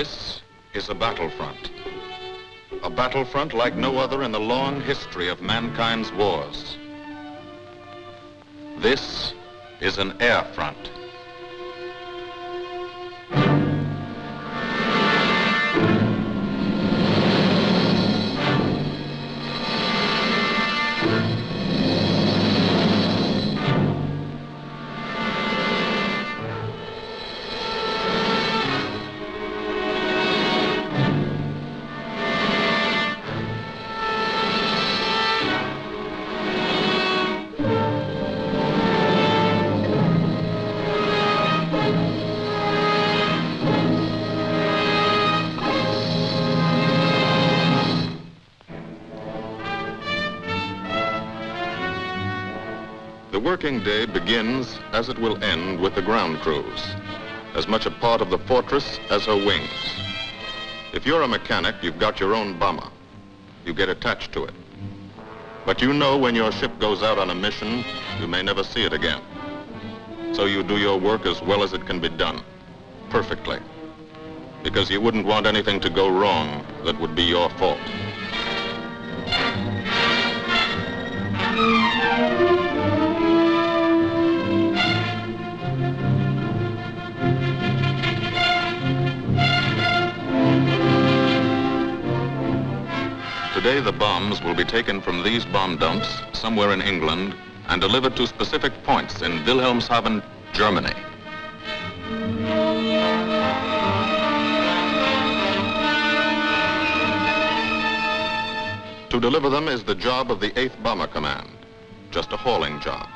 This is a battlefront. A battlefront like no other in the long history of mankind's wars. This is an air front. The working day begins, as it will end, with the ground crews, as much a part of the fortress as her wings. If you're a mechanic, you've got your own bomber. You get attached to it. But you know when your ship goes out on a mission, you may never see it again. So you do your work as well as it can be done, perfectly, because you wouldn't want anything to go wrong that would be your fault. Today, the bombs will be taken from these bomb dumps somewhere in England and delivered to specific points in Wilhelmshaven, Germany. To deliver them is the job of the 8th Bomber Command, just a hauling job,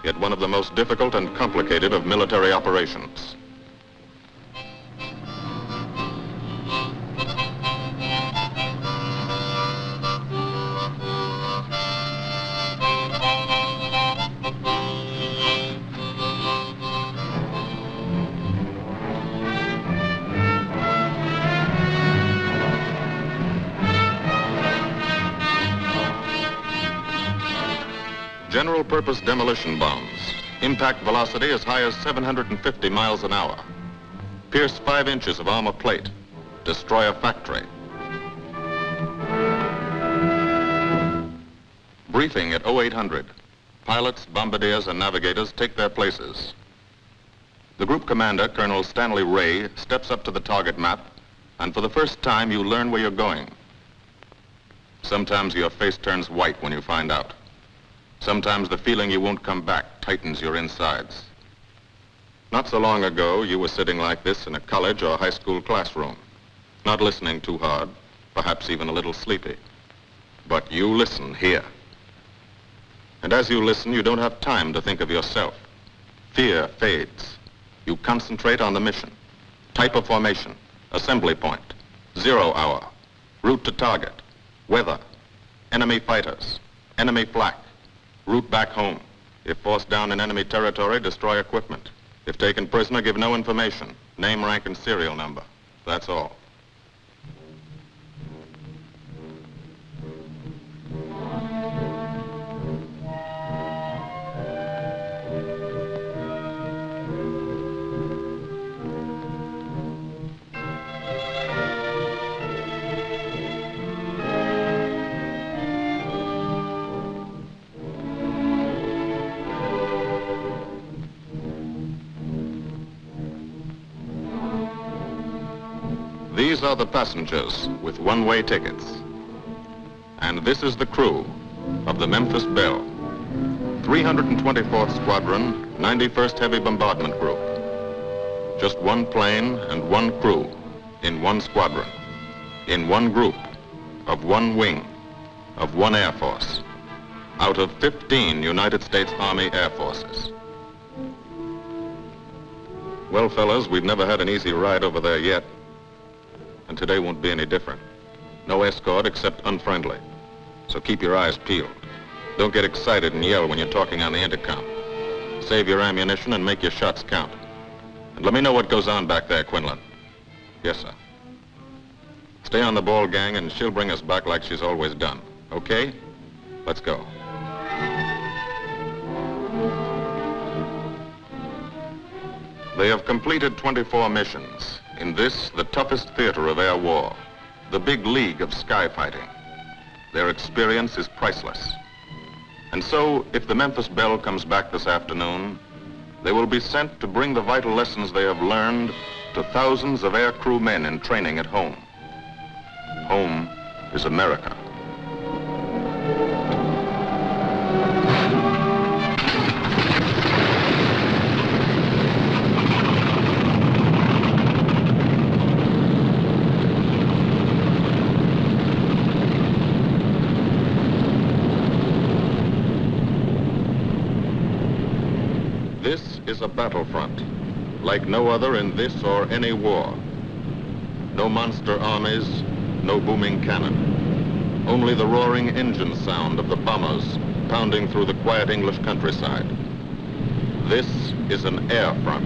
yet one of the most difficult and complicated of military operations. General purpose demolition bombs, impact velocity as high as 750 miles an hour, pierce 5 inches of armor plate, destroy a factory. Briefing at 0800. Pilots, bombardiers, and navigators take their places. The group commander, Colonel Stanley Ray, steps up to the target map, and for the first time you learn where you're going. Sometimes your face turns white when you find out. Sometimes the feeling you won't come back tightens your insides. Not so long ago, you were sitting like this in a college or high school classroom, not listening too hard, perhaps even a little sleepy. But you listen here. And as you listen, you don't have time to think of yourself. Fear fades. You concentrate on the mission, type of formation, assembly point, 0 hour, route to target, weather, enemy fighters, enemy flak, route back home. If forced down in enemy territory, destroy equipment. If taken prisoner, give no information. Name, rank, and serial number. That's all. These are the passengers with one-way tickets. And this is the crew of the Memphis Belle, 324th Squadron, 91st Heavy Bombardment Group. Just one plane and one crew in one squadron, in one group, of one wing, of one Air Force, out of 15 United States Army Air Forces. Well, fellas, we've never had an easy ride over there yet. And today won't be any different. No escort except unfriendly. So keep your eyes peeled. Don't get excited and yell when you're talking on the intercom. Save your ammunition and make your shots count. And let me know what goes on back there, Quinlan. Yes, sir. Stay on the ball, gang, and she'll bring us back like she's always done. Okay? Let's go. They have completed 24 missions. In this, the toughest theater of air war, the big league of sky fighting, their experience is priceless. And so, if the Memphis Belle comes back this afternoon, they will be sent to bring the vital lessons they have learned to thousands of air crew men in training at home. Home is America. This is a battlefront, like no other in this or any war. No monster armies, no booming cannon. Only the roaring engine sound of the bombers pounding through the quiet English countryside. This is an air front.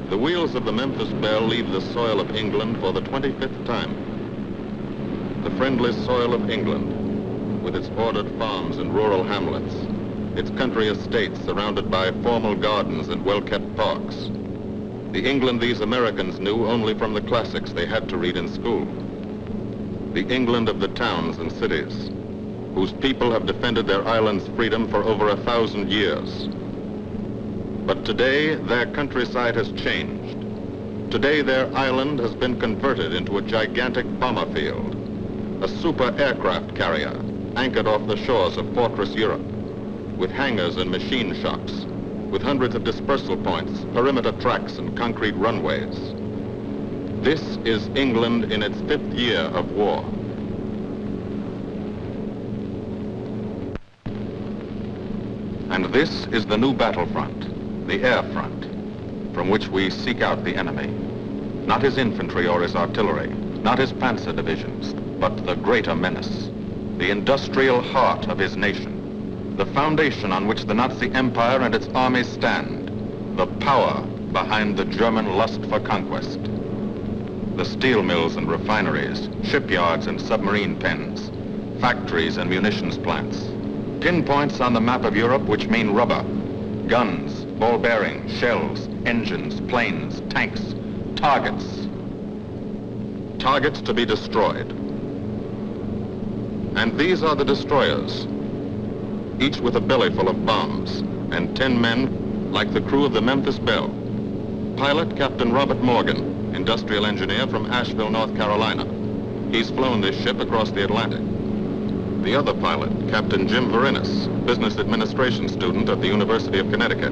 The wheels of the Memphis Belle leave the soil of England for the 25th time. The friendly soil of England, with its ordered farms and rural hamlets, its country estates surrounded by formal gardens and well-kept parks. The England these Americans knew only from the classics they had to read in school. The England of the towns and cities, whose people have defended their island's freedom for over 1,000 years. But today, their countryside has changed. Today, their island has been converted into a gigantic bomber field, a super aircraft carrier anchored off the shores of Fortress Europe, with hangars and machine shops, with hundreds of dispersal points, perimeter tracks, and concrete runways. This is England in its 5th year of war. And this is the new battlefront, the air front, from which we seek out the enemy. Not his infantry or his artillery, not his panzer divisions, but the greater menace, the industrial heart of his nation, the foundation on which the Nazi Empire and its armies stand, the power behind the German lust for conquest. The steel mills and refineries, shipyards and submarine pens, factories and munitions plants, pinpoints on the map of Europe which mean rubber, guns, ball bearings, shells, engines, planes, tanks, targets. Targets to be destroyed. And these are the destroyers, each with a belly full of bombs, and 10 men like the crew of the Memphis Belle. Pilot Captain Robert Morgan, industrial engineer from Asheville, North Carolina. He's flown this ship across the Atlantic. The other pilot, Captain Jim Verinis, business administration student at the University of Connecticut.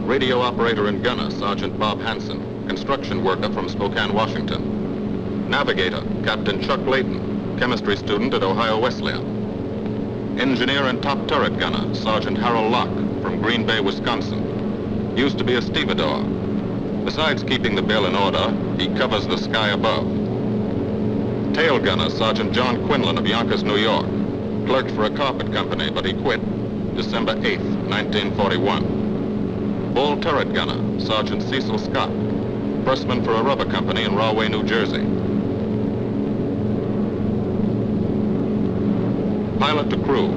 Radio operator and gunner, Sergeant Bob Hansen, construction worker from Spokane, Washington. Navigator, Captain Chuck Layton, chemistry student at Ohio Wesleyan. Engineer and top turret gunner, Sergeant Harold Locke, from Green Bay, Wisconsin. Used to be a stevedore. Besides keeping the Belle in order, he covers the sky above. Tail gunner, Sergeant John Quinlan of Yonkers, New York. Clerked for a carpet company, but he quit December 8th, 1941. Ball turret gunner, Sergeant Cecil Scott. Firstman for a rubber company in Rahway, New Jersey. Pilot to crew,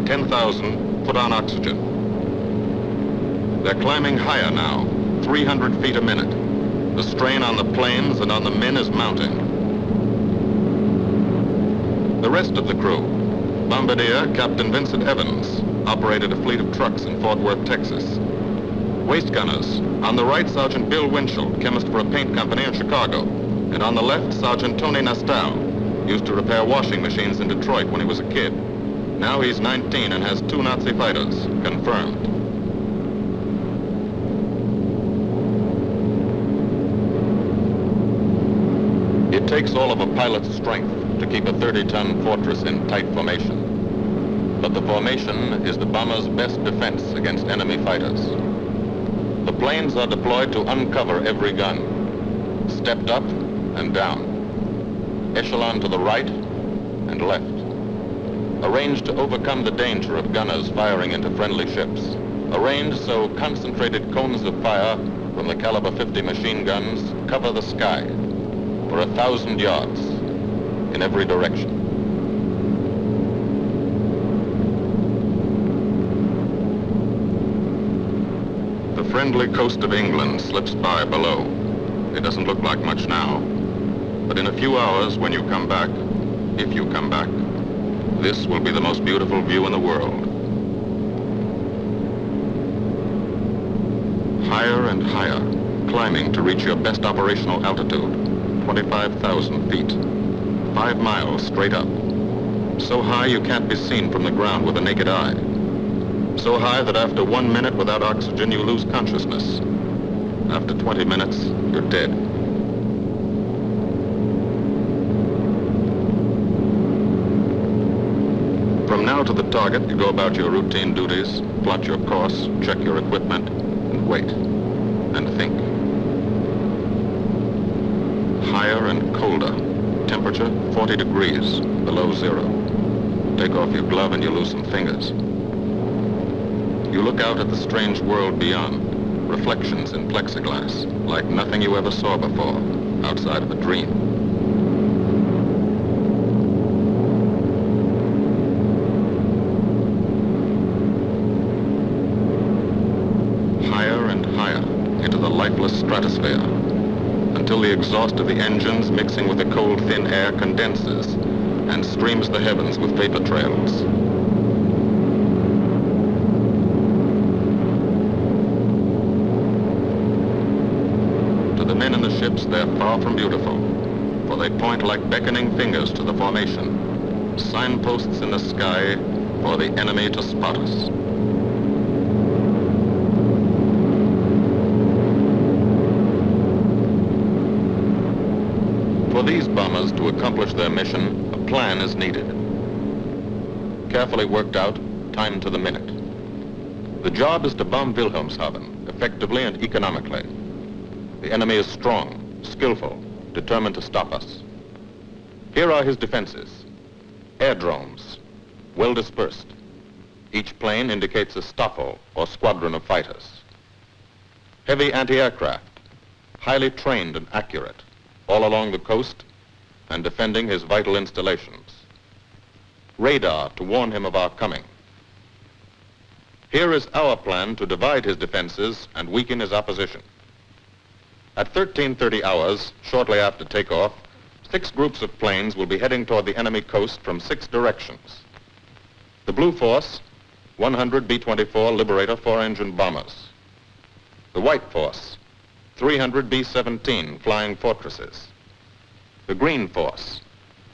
10,000, put on oxygen. They're climbing higher now, 300 feet a minute. The strain on the planes and on the men is mounting. The rest of the crew, Bombardier Captain Vincent Evans, operated a fleet of trucks in Fort Worth, Texas. Waist gunners, on the right, Sergeant Bill Winchell, chemist for a paint company in Chicago. And on the left, Sergeant Tony Nastal, used to repair washing machines in Detroit when he was a kid. Now he's 19 and has 2 Nazi fighters, confirmed. It takes all of a pilot's strength to keep a 30-ton fortress in tight formation. But the formation is the bomber's best defense against enemy fighters. The planes are deployed to uncover every gun, stepped up and down, echelon to the right and left, arranged to overcome the danger of gunners firing into friendly ships, arranged so concentrated cones of fire from the caliber 50 machine guns cover the sky for 1,000 yards in every direction. The friendly coast of England slips by below. It doesn't look like much now, but in a few hours when you come back, if you come back, this will be the most beautiful view in the world. Higher and higher, climbing to reach your best operational altitude, 25,000 feet. 5 miles straight up. So high you can't be seen from the ground with the naked eye. So high that after 1 minute without oxygen, you lose consciousness. After 20 minutes, you're dead. From now to the target, you go about your routine duties, plot your course, check your equipment, and wait, and think. Higher and colder. Temperature, 40 degrees, below zero. Take off your glove and you lose some fingers. You look out at the strange world beyond, reflections in plexiglass, like nothing you ever saw before, outside of a dream. Higher and higher into the lifeless stratosphere, until the exhaust of the engines mixing with the cold, thin air condenses and streams the heavens with vapor trails. To the men in the ships, they're far from beautiful, for they point like beckoning fingers to the formation, signposts in the sky for the enemy to spot us. For these bombers to accomplish their mission, a plan is needed. Carefully worked out, timed to the minute. The job is to bomb Wilhelmshaven effectively and economically. The enemy is strong, skillful, determined to stop us. Here are his defenses. Airdromes, well dispersed. Each plane indicates a staffel or squadron of fighters. Heavy anti-aircraft, highly trained and accurate, all along the coast and defending his vital installations. Radar to warn him of our coming. Here is our plan to divide his defenses and weaken his opposition. At 13:30 hours, shortly after takeoff, 6 groups of planes will be heading toward the enemy coast from 6 directions. The Blue Force, 100 B-24 Liberator 4-engine bombers. The White Force, 300 B-17 Flying Fortresses. The Green Force,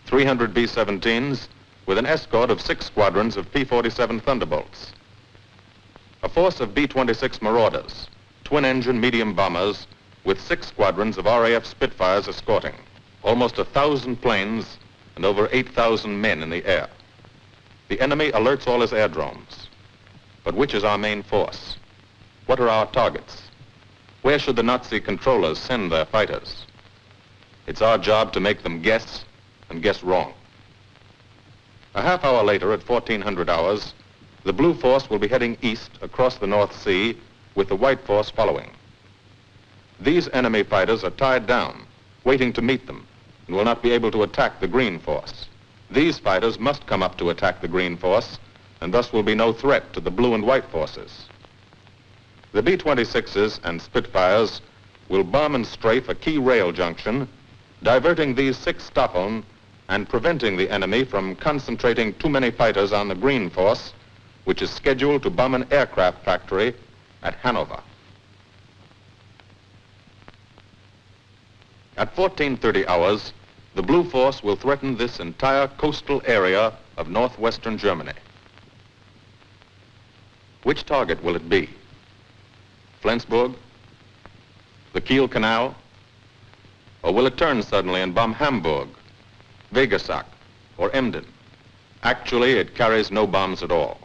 300 B-17s with an escort of 6 squadrons of P-47 Thunderbolts. A force of B-26 Marauders, twin-engine medium bombers, with 6 squadrons of RAF Spitfires escorting. Almost 1,000 planes and over 8,000 men in the air. The enemy alerts all his aerodromes. But which is our main force? What are our targets? Where should the Nazi controllers send their fighters? It's our job to make them guess, and guess wrong. A half hour later, at 1400 hours, the Blue Force will be heading east across the North Sea with the White Force following. These enemy fighters are tied down, waiting to meet them, and will not be able to attack the Green Force. These fighters must come up to attack the Green Force, and thus will be no threat to the Blue and White Forces. The B-26s and Spitfires will bomb and strafe a key rail junction, diverting these 6 Staffeln and preventing the enemy from concentrating too many fighters on the Green Force, which is scheduled to bomb an aircraft factory at Hanover. At 1430 hours, the Blue Force will threaten this entire coastal area of northwestern Germany. Which target will it be? Flensburg? The Kiel Canal? Or will it turn suddenly and bomb Hamburg, Wegersack, or Emden? Actually, it carries no bombs at all.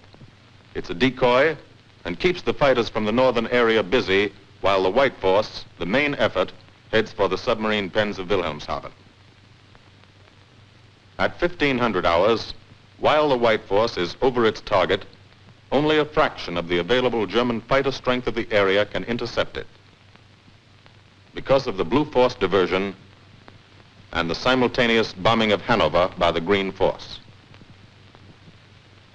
It's a decoy and keeps the fighters from the northern area busy while the White Force, the main effort, heads for the submarine pens of Wilhelmshaven. At 1500 hours, while the White Force is over its target, only a fraction of the available German fighter strength of the area can intercept it. Because of the Blue Force diversion and the simultaneous bombing of Hanover by the Green Force.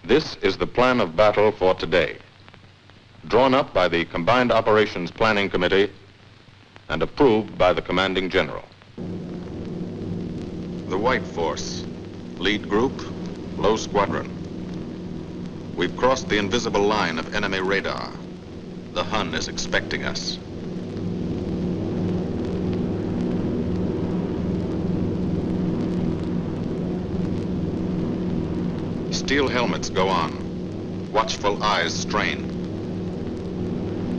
This is the plan of battle for today, drawn up by the Combined Operations Planning Committee and approved by the Commanding General. The White Force, lead group, low squadron. We've crossed the invisible line of enemy radar. The Hun is expecting us. Steel helmets go on. Watchful eyes strain.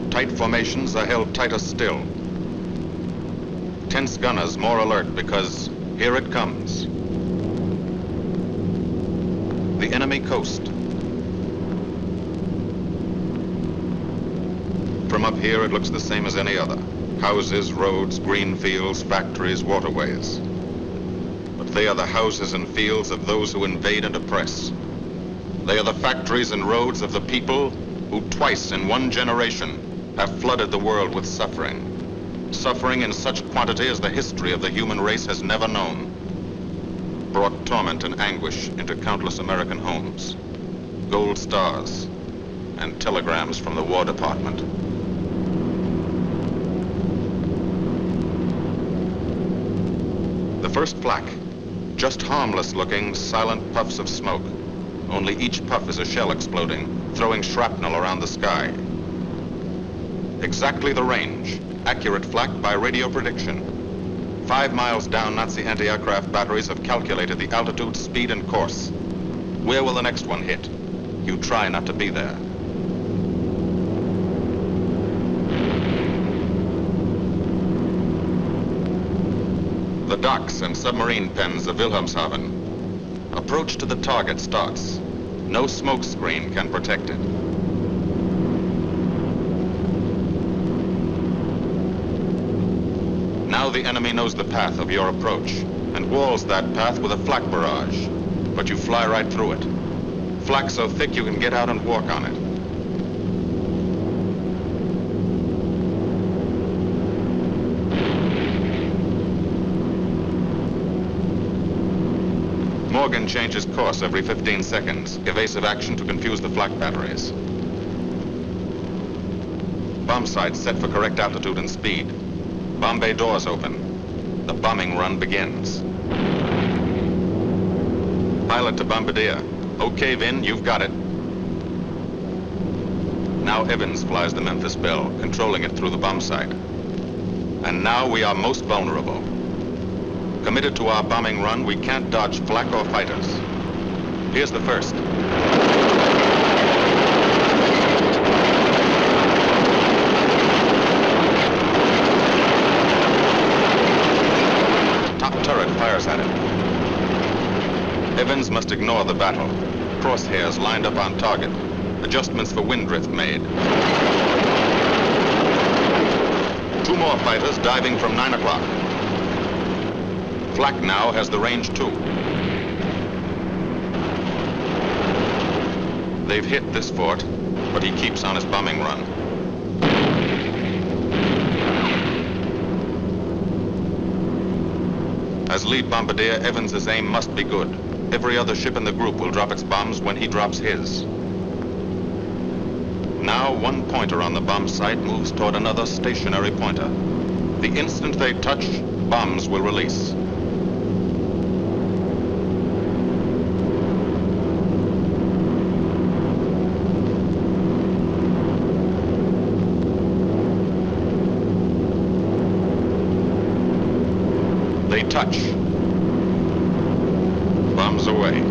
Tight formations are held tighter still. Tense gunners more alert because here it comes. The enemy coast. From up here, it looks the same as any other. Houses, roads, green fields, factories, waterways. But they are the houses and fields of those who invade and oppress. They are the factories and roads of the people who twice in one generation have flooded the world with suffering. Suffering in such quantity as the history of the human race has never known. Brought torment and anguish into countless American homes. Gold stars and telegrams from the War Department. The first flak, just harmless-looking, silent puffs of smoke. Only each puff is a shell exploding, throwing shrapnel around the sky. Exactly the range, accurate flak by radio prediction. 5 miles down, Nazi anti-aircraft batteries have calculated the altitude, speed, and course. Where will the next one hit? You try not to be there. The docks and submarine pens of Wilhelmshaven. Approach to the target starts. No smoke screen can protect it. Now the enemy knows the path of your approach and walls that path with a flak barrage, but you fly right through it. Flak so thick you can get out and walk on it. Morgan changes course every 15 seconds, evasive action to confuse the flak batteries. Bomb sights set for correct altitude and speed. Bomb bay doors open. The bombing run begins. Pilot to bombardier. Okay, Vin, you've got it. Now Evans flies the Memphis Belle, controlling it through the bomb sight. And now we are most vulnerable. Committed to our bombing run, we can't dodge flak or fighters. Here's the first. Top turret fires at it. Evans must ignore the battle. Crosshairs lined up on target. Adjustments for wind drift made. 2 more fighters diving from 9 o'clock. Flak now has the range too. They've hit this fort, but he keeps on his bombing run. As lead bombardier, Evans's aim must be good. Every other ship in the group will drop its bombs when he drops his. Now, one pointer on the bomb site moves toward another stationary pointer. The instant they touch, bombs will release. They touch. Bombs away.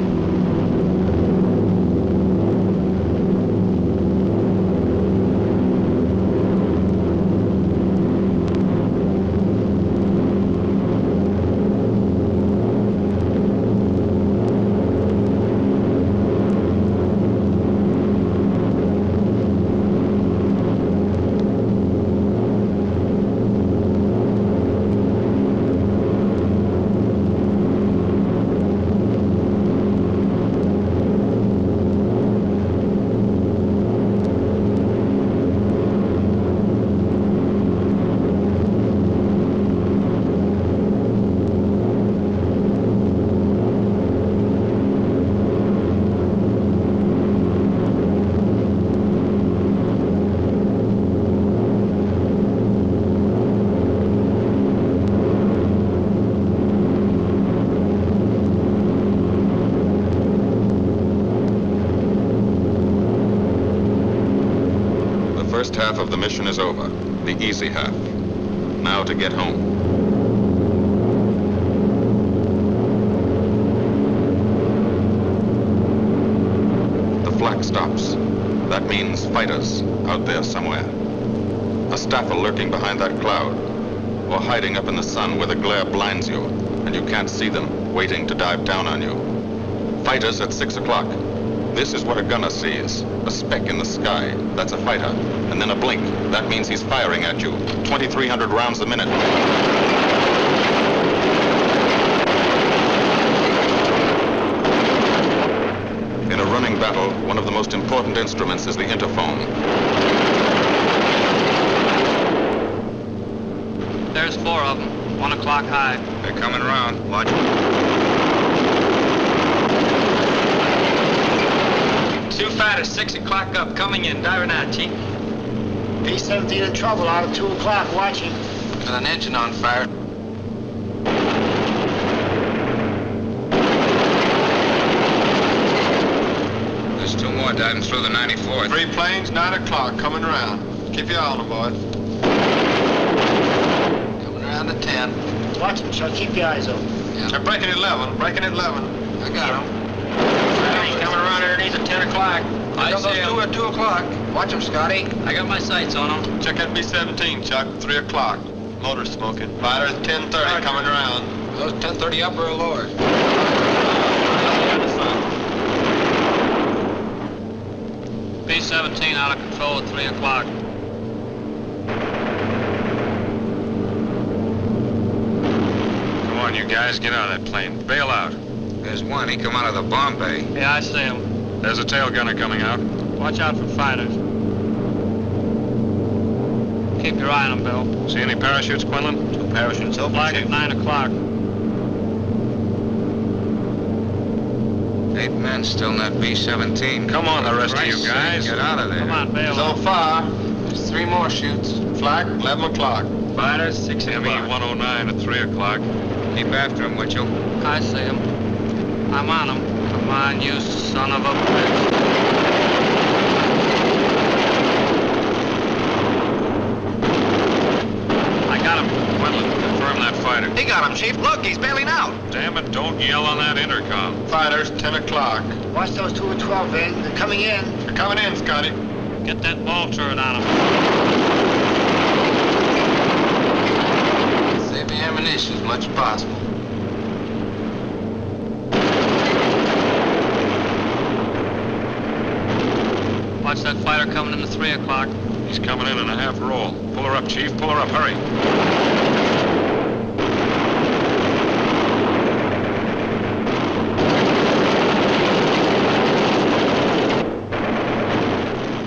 The first half of the mission is over, the easy half. Now to get home. The flak stops. That means fighters out there somewhere. A staffer lurking behind that cloud, or hiding up in the sun where the glare blinds you, and you can't see them, waiting to dive down on you. Fighters at 6 o'clock. This is what a gunner sees. A speck in the sky. That's a fighter. And then a blink. That means he's firing at you. 2,300 rounds a minute. In a running battle, one of the most important instruments is the interphone. There's 4 of them. 1 o'clock high. They're coming around. Watch. 2 fighters, 6 o'clock up, coming in, diving out, Chief. B-17 in trouble out at 2 o'clock, watching. Got an engine on fire. There's 2 more diving through the 94th. 3 planes, 9 o'clock, coming around. Keep your eye on them, boys. Coming around at 10. Watch them, Chuck. Keep your eyes open. Yeah. They're breaking at 11, breaking at 11. I got them. Coming around underneath at 10 o'clock. I see them. 2 at 2 o'clock. Watch them, Scotty. I got my sights on them. Check that B-17, Chuck, 3 o'clock. Motor smoking. Fighters, 10:30, coming around. Those 10:30 upper or lower? B-17 out of control at 3 o'clock. Come on, you guys, get out of that plane. Bail out. There's one. He come out of the bomb bay. Yeah, I see him. There's a tail gunner coming out. Watch out for fighters. Keep your eye on them, Bill. See any parachutes, Quinlan? 2 parachutes open. Flag at 9 o'clock. 8 men still in that B-17. Come on, the rest of you guys. Get out of there. Come on, bail It's out. on fire. There's 3 more shoots. Flak, 11 o'clock. Fighters, 6 o'clock. ME-109 at 3 o'clock. Keep after him, Mitchell. I see him. I'm on him. Come on, you son of a bitch. I got him. Quinlan, confirm on that fighter. He got him, Chief. Look, he's bailing out. Damn it, don't yell on that intercom. Fighters, 10 o'clock. Watch those 2 and 12, Vin. They're coming in. They're coming in, Scotty. Get that ball turret on him. Save the ammunition as much as possible. Watch that fighter coming in at 3 o'clock. He's coming in a half roll. Pull her up, Chief. Pull her up. Hurry.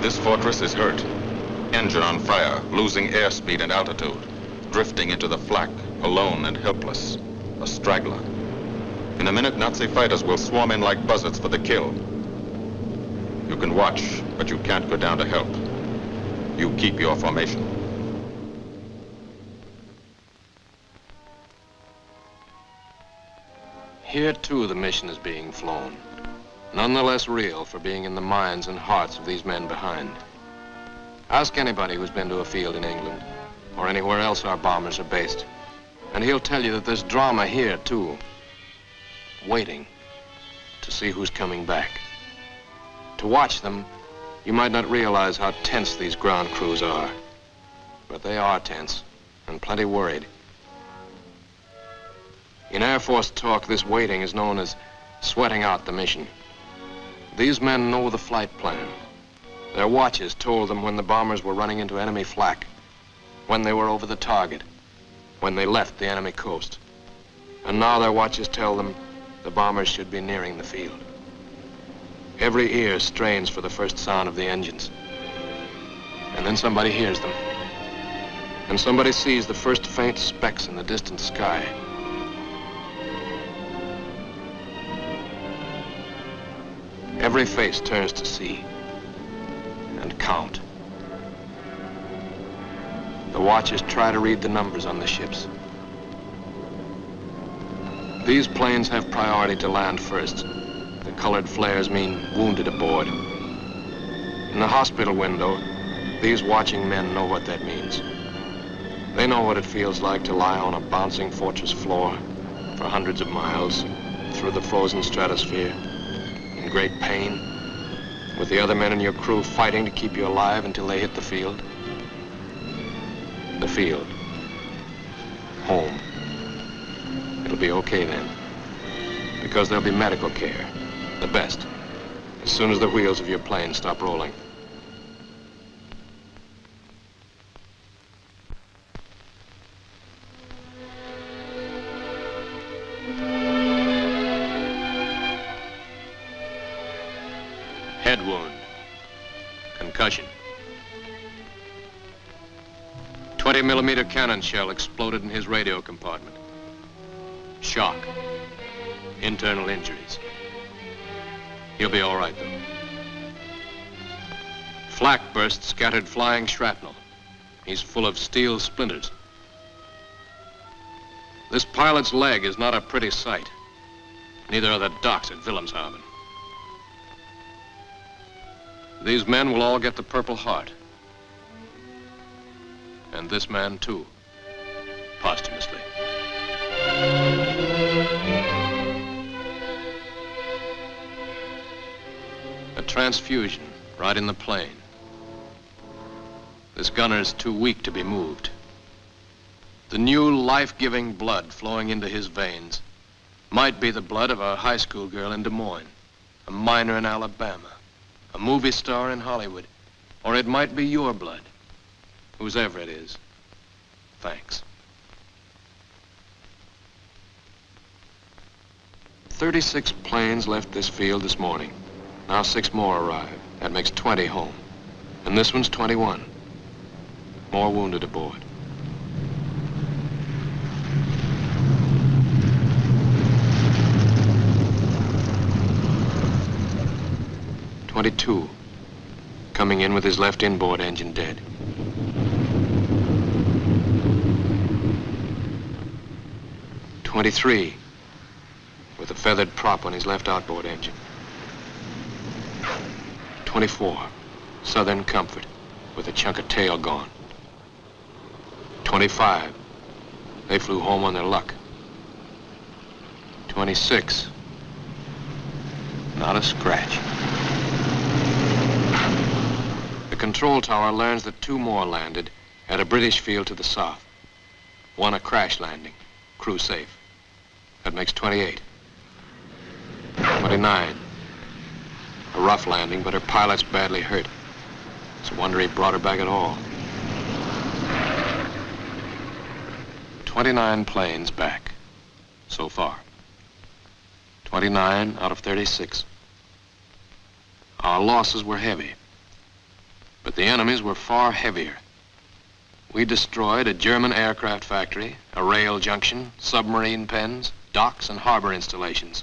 This fortress is hurt. Engine on fire, losing airspeed and altitude. Drifting into the flak, alone and helpless. A straggler. In a minute, Nazi fighters will swarm in like buzzards for the kill. You can watch, but you can't go down to help. You keep your formation. Here, too, the mission is being flown. None the less real for being in the minds and hearts of these men behind. Ask anybody who's been to a field in England, or anywhere else our bombers are based, and he'll tell you that there's drama here, too. Waiting to see who's coming back. To watch them, you might not realize how tense these ground crews are. But they are tense, and plenty worried. In Air Force talk, this waiting is known as sweating out the mission. These men know the flight plan. Their watches told them when the bombers were running into enemy flak, when they were over the target, when they left the enemy coast. And now their watches tell them the bombers should be nearing the field. Every ear strains for the first sound of the engines. And then somebody hears them. And somebody sees the first faint specks in the distant sky. Every face turns to see and count. The watchers try to read the numbers on the ships. These planes have priority to land first. The colored flares mean wounded aboard. In the hospital window, these watching men know what that means. They know what it feels like to lie on a bouncing fortress floor for hundreds of miles through the frozen stratosphere in great pain, with the other men in your crew fighting to keep you alive until they hit the field. The field. Home. It'll be okay then, because there'll be medical care, the best, as soon as the wheels of your plane stop rolling. Head wound. Concussion. 20-millimeter cannon shell exploded in his radio compartment. Shock. Internal injuries. He'll be all right, though. Flak burst scattered flying shrapnel. He's full of steel splinters. This pilot's leg is not a pretty sight. Neither are the docks at Wilhelmshaven. These men will all get the Purple Heart. And this man, too, posthumously. A transfusion right in the plane. This gunner's too weak to be moved. The new life-giving blood flowing into his veins might be the blood of a high school girl in Des Moines, a miner in Alabama, a movie star in Hollywood, or it might be your blood. Whosever it is, thanks. 36 planes left this field this morning. Now 6 more arrive. That makes 20 home. And this one's 21. More wounded aboard. "22, coming in with his left inboard engine dead. 23, with a feathered prop on his left outboard engine. 24, Southern Comfort, with a chunk of tail gone. 25, They flew home on their luck. 26. Not a scratch. The control tower learns that 2 more landed at a British field to the south. 1 a crash landing, crew safe. That makes 28. 29. A rough landing, but her pilot's badly hurt. It's a wonder he brought her back at all. 29 planes back, so far. 29 out of 36. Our losses were heavy, but the enemy's were far heavier. We destroyed a German aircraft factory, a rail junction, submarine pens, docks, and harbor installations.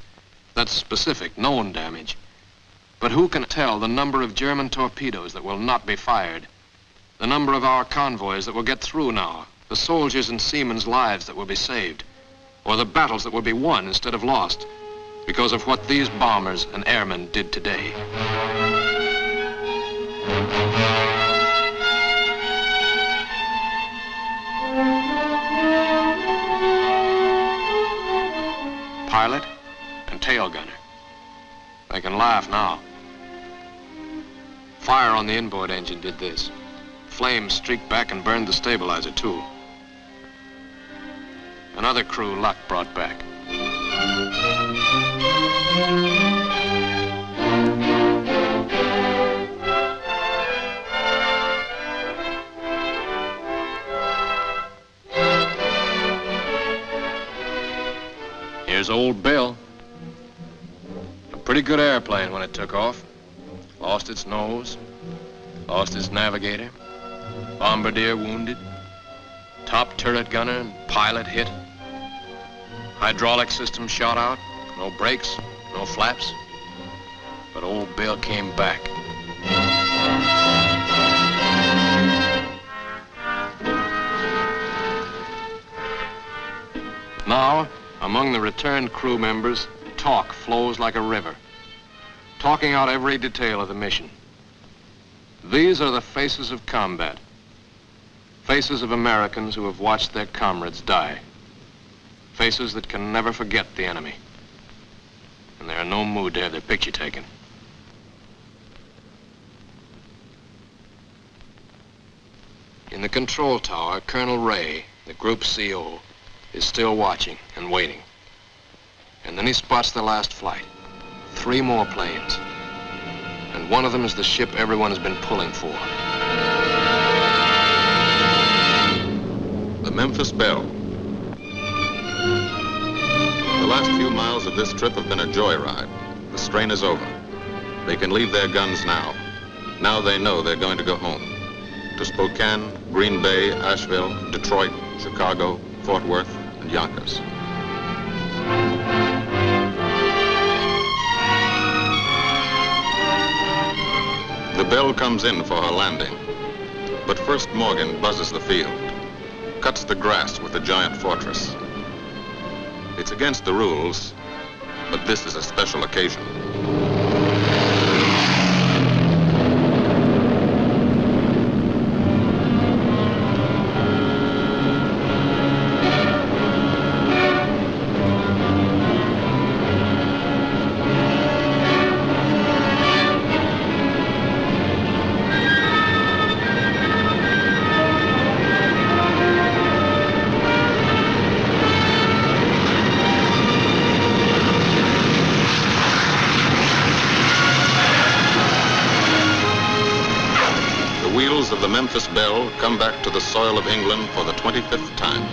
That's specific, known damage. But who can tell the number of German torpedoes that will not be fired, the number of our convoys that will get through now, the soldiers' and seamen's lives that will be saved, or the battles that will be won instead of lost because of what these bombers and airmen did today. Pilot and tail gunner. They can laugh now. Fire on the inboard engine did this. Flames streaked back and burned the stabilizer, too. Another crew luck brought back. Here's old Belle. A pretty good airplane when it took off. Lost its nose, lost its navigator, bombardier wounded, top turret gunner and pilot hit, hydraulic system shot out, no brakes, no flaps. But old Belle came back. Now, among the returned crew members, talk flows like a river, talking out every detail of the mission. These are the faces of combat, faces of Americans who have watched their comrades die, faces that can never forget the enemy, and they're in no mood to have their picture taken. In the control tower, Colonel Ray, the group CO, is still watching and waiting. And then he spots the last flight. 3 more planes. And one of them is the ship everyone has been pulling for. The Memphis Belle. The last few miles of this trip have been a joyride. The strain is over. They can leave their guns now. Now they know they're going to go home. To Spokane, Green Bay, Asheville, Detroit, Chicago, Fort Worth, and Yonkers. The Belle comes in for her landing. But first Morgan buzzes the field, cuts the grass with the giant fortress. It's against the rules, but this is a special occasion. Of the Memphis Belle come back to the soil of England for the 25th time.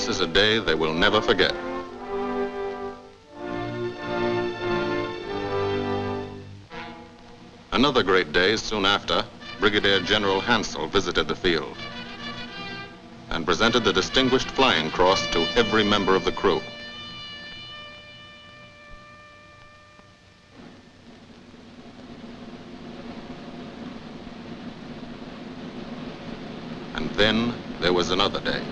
This is a day they will never forget. Another great day soon after, Brigadier General Hansel visited the field and presented the Distinguished Flying Cross to every member of the crew. And then there was another day.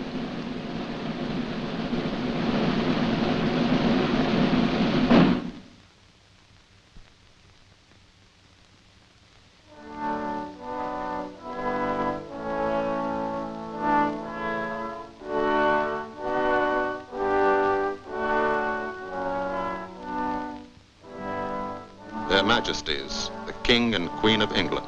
Their Majesties, the King and Queen of England.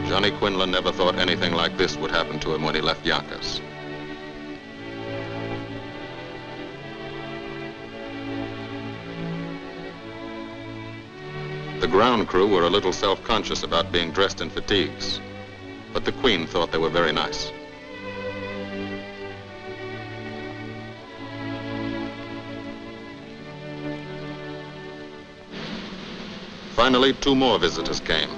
Johnny Quinlan never thought anything like this would happen to him when he left Yonkers. The ground crew were a little self-conscious about being dressed in fatigues, but the Queen thought they were very nice. Finally, two more visitors came.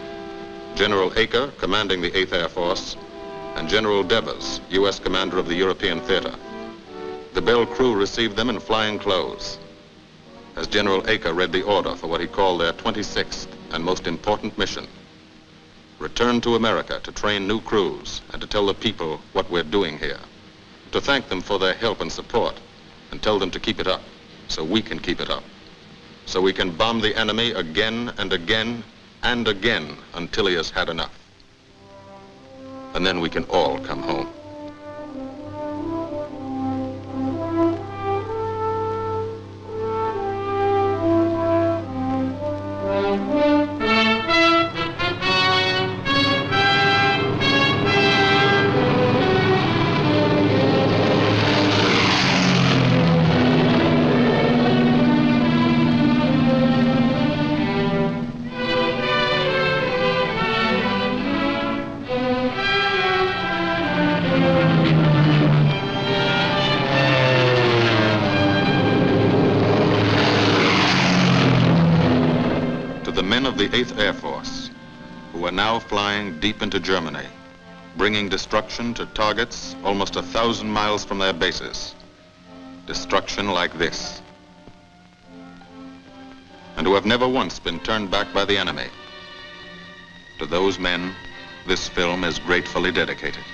General Acre, commanding the 8th Air Force, and General Devers, U.S. commander of the European Theater. The Belle crew received them in flying clothes, as General Acre read the order for what he called their 26th and most important mission. Return to America to train new crews and to tell the people what we're doing here. To thank them for their help and support and tell them to keep it up so we can keep it up. So we can bomb the enemy again and again and again until he has had enough. And then we can all come home. The men of the 8th Air Force, who are now flying deep into Germany, bringing destruction to targets almost 1,000 miles from their bases. Destruction like this. And who have never once been turned back by the enemy. To those men, this film is gratefully dedicated.